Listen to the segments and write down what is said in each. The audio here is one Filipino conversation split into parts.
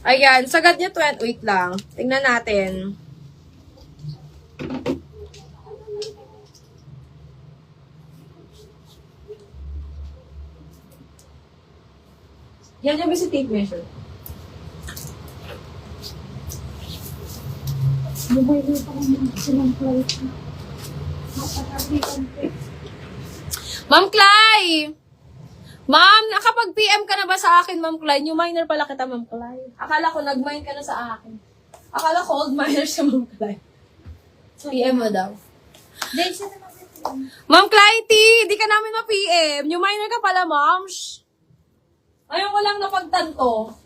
Ayan, sagad niya 20. Wait lang. Tingnan natin. Yan yung basic tape measure. Mobile pa naman silang flight. Ma'am Clay! Ma'am, nakapag-PM ka na ba sa akin, Ma'am Clay? New minor pala kita, Ma'am Clay. Akala ko, nag-mine ka na sa akin. Akala ko, old minor siya, Ma'am Clay. PM mo daw. Ma'am Clytie, di ka namin ma-PM. New minor ka pala, Ma'am. Shh. Ayaw ko lang napagtanto.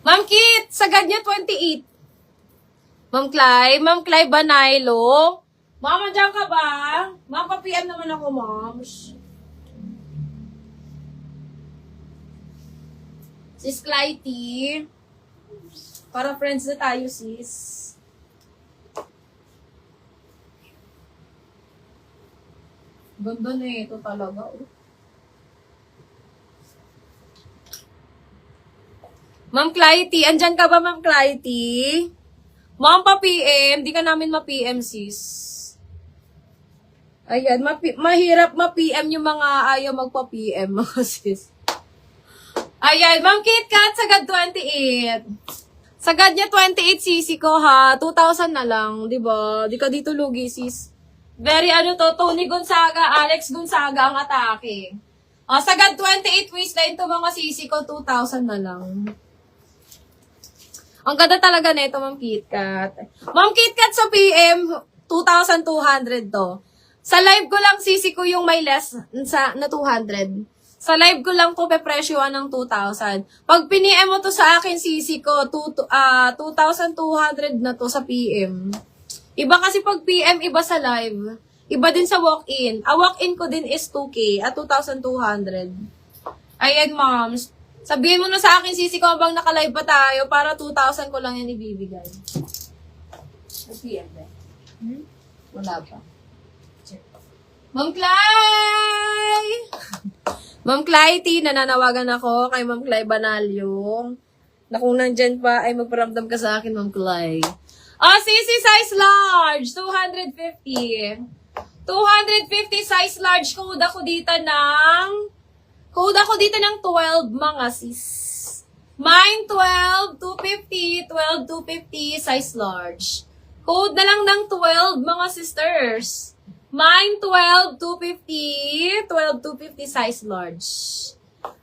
Ma'am Kit, sagad niya 28. Ma'am Clay Banaylo. Ma'am, andyan ka ba? Ma'am, pa-PM naman ako, Ma'am. Sis Clytie. Para friends na tayo, sis. Ganda na ito talaga. Ma'am Clytie, andyan ka ba, Ma'am Clytie? Ma'am, pa-PM. Di ka namin ma-PM, sis. Ayan, mahirap ma-PM yung mga ayaw magpa-PM, mga sis. Ayan, Ma'am KitKat, sagad 28. Sagad niya 28, sisi ko, ha? 2,000 na lang, di ba? Di ka dito lugi, sis. Very Tony Gonzaga, Alex Gonzaga ang atake. Sagad 28 waistline to mga sisi ko, 2,000 na lang. Ang ganda talaga nito, Ma'am KitKat. Ma'am KitKat sa PM, 2,200 to. Sa live ko lang, sisi ko yung may less na 200. Sa live ko lang to, pepresyoan ng 2,000. Pag piniem mo to sa akin, sisi ko, 2,200 na to sa PM. Iba kasi pag PM, iba sa live. Iba din sa walk-in. A walk-in ko din is 2K at 2,200. Ayan, ma'am. Sabihin mo na sa akin, sisi ko, habang naka-live pa tayo, para 2,000 ko lang yan ibibigay. PM ba? Wala pa. Ma'am Clay! Ma'am Clytie, nananawagan ako kay Ma'am Clay Banalyo. Na kung nandyan pa, ay magparamdam ka sa akin, Ma'am Clay. Sisi size large, 250. 250 size large, code ako dito ng 12, mga sis. Mine 12, 250, 12, 250, size large. Code na lang ng 12, mga sisters. Mine 12, 250, 12, 250, size large.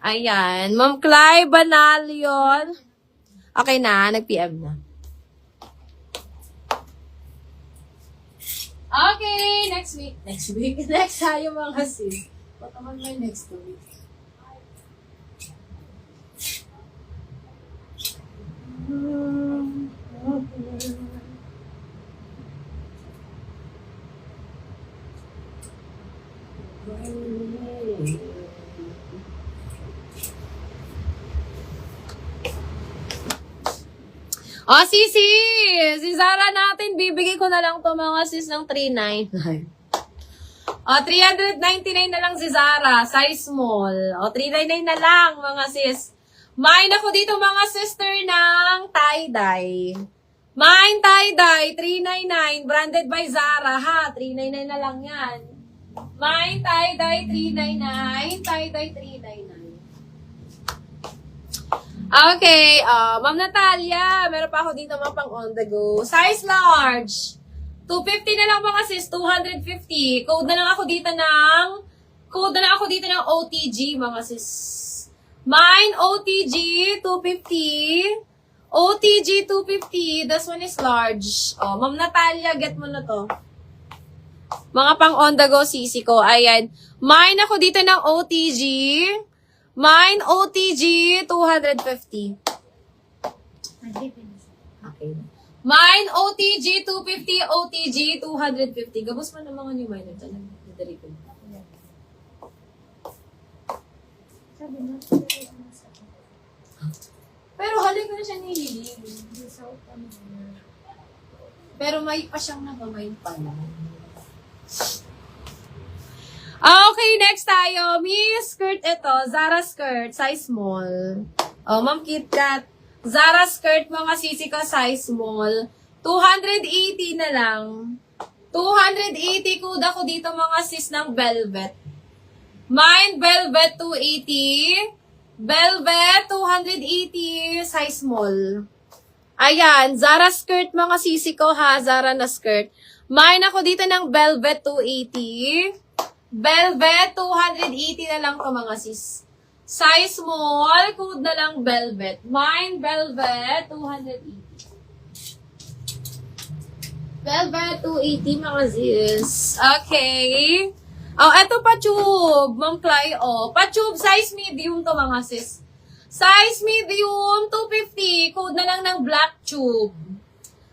Ayan, Ma'am Clay Banalion. Okay na, nag-PM na. Okay, next week. Next tayo mga sis. What naman may next week? Si Zara natin, bibigay ko na lang to mga sis ng 399. 399 na lang si Zara, size small. 399 na lang mga sis. Mine ako dito mga sister ng tie-dye. Mine tie-dye, 399, branded by Zara ha, 399 na lang yan. Mine tie-dye, 399, tie-dye, 399. Okay, Ma'am Natalia, meron pa ako dito mga pang on the go. Size large. 250 na lang mga sis, 250. Code na lang ako dito ng OTG mga sis. Mine OTG 250. OTG 250. This one is large. Ma'am Natalia, get mo na to. Mga pang on the go sisi ko. Ayan. Mine ako dito ng OTG. Mine, OTG, 250. Okay. Mine, OTG, 250, OTG, 250. Gabos mo na mga new minor talaga. Nadali ko. Pero halin ko na siya nihilig. Pero may pa siyang nabamayin pala. Okay, next tayo. Miss skirt ito. Zara skirt. Size small. Oh, Ma'am KitKat. Zara skirt, mga sisi ko, size small. 280 na lang. 280 kuda ko dito, mga sis, ng velvet. Mine, velvet, 280. Velvet, 280. Size small. Ayan, Zara skirt, mga sisi ko, ha. Zara na skirt. Mine ako dito ng velvet, 280. Velvet, 280 na lang to, mga sis. Size small, code na lang velvet. Mine, velvet, 280. Velvet, 280, mga sis. Okay. Oh, eto pa-tube, Ma'am Clay, oh. Pa-tube, size medium to, mga sis. Size medium, 250. Code na lang ng black tube.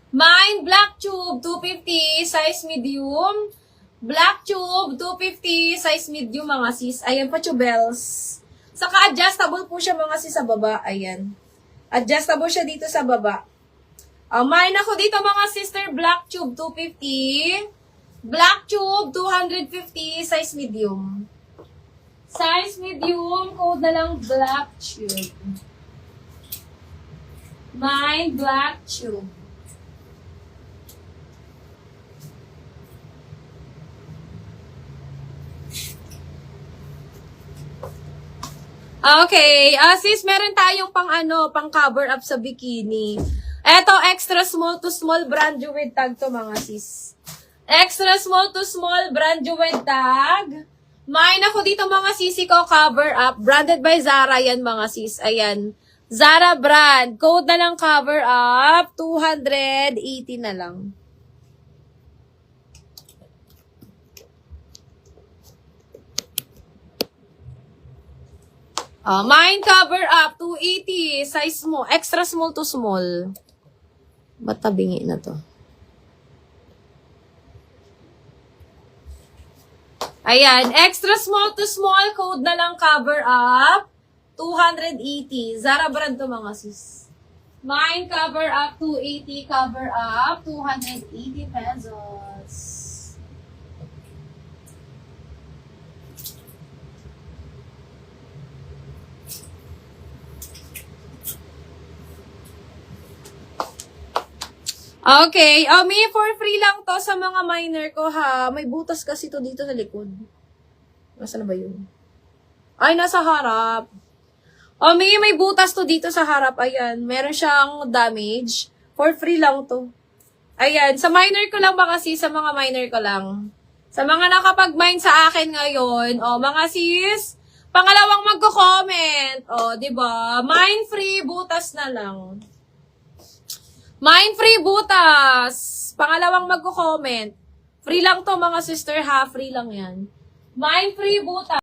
Mine, black tube, 250. Size medium. Black tube, 250. Size medium, mga sis. Ayan, pa-tubels. Saka adjustable po siya, mga sis, sa baba. Ayan. Adjustable siya dito sa baba. Mine ako dito, mga sister, black tube, 250. Black tube, 250. Size medium. Size medium, code na lang black tube. Mine, black tube. Okay, sis, meron tayong pang cover up sa bikini. Eto, extra small to small brand new with tag to, mga sis. Extra small to small brand new with tag. Mine ako dito, mga sisi ko, cover up. Branded by Zara yan, mga sis. Ayan. Zara brand. Code na lang cover up. 280 na lang. Mine cover up, 280. Size mo, extra small to small. Ba't tabingi na to? Ayan, extra small to small, code na lang cover up, 280. Zara brand to, mga sis. Mine cover up, 280. Cover up, 280 pesos. Okay. Me, for free lang to sa mga minor ko, ha. May butas kasi to dito sa likod. Nasaan na ba yun? Ay, nasa harap. Me, may butas to dito sa harap. Ayan. Meron siyang damage. For free lang to. Ayan. Sa minor ko lang ba kasi? Sa mga minor ko lang. Sa mga nakapag-mine sa akin ngayon, mga sis, pangalawang magko-comment. Diba? Mine free, butas na lang. Mine free butas. Pangalawang magko-comment. Free lang to, mga sister, ha. Free lang yan. Mine free butas.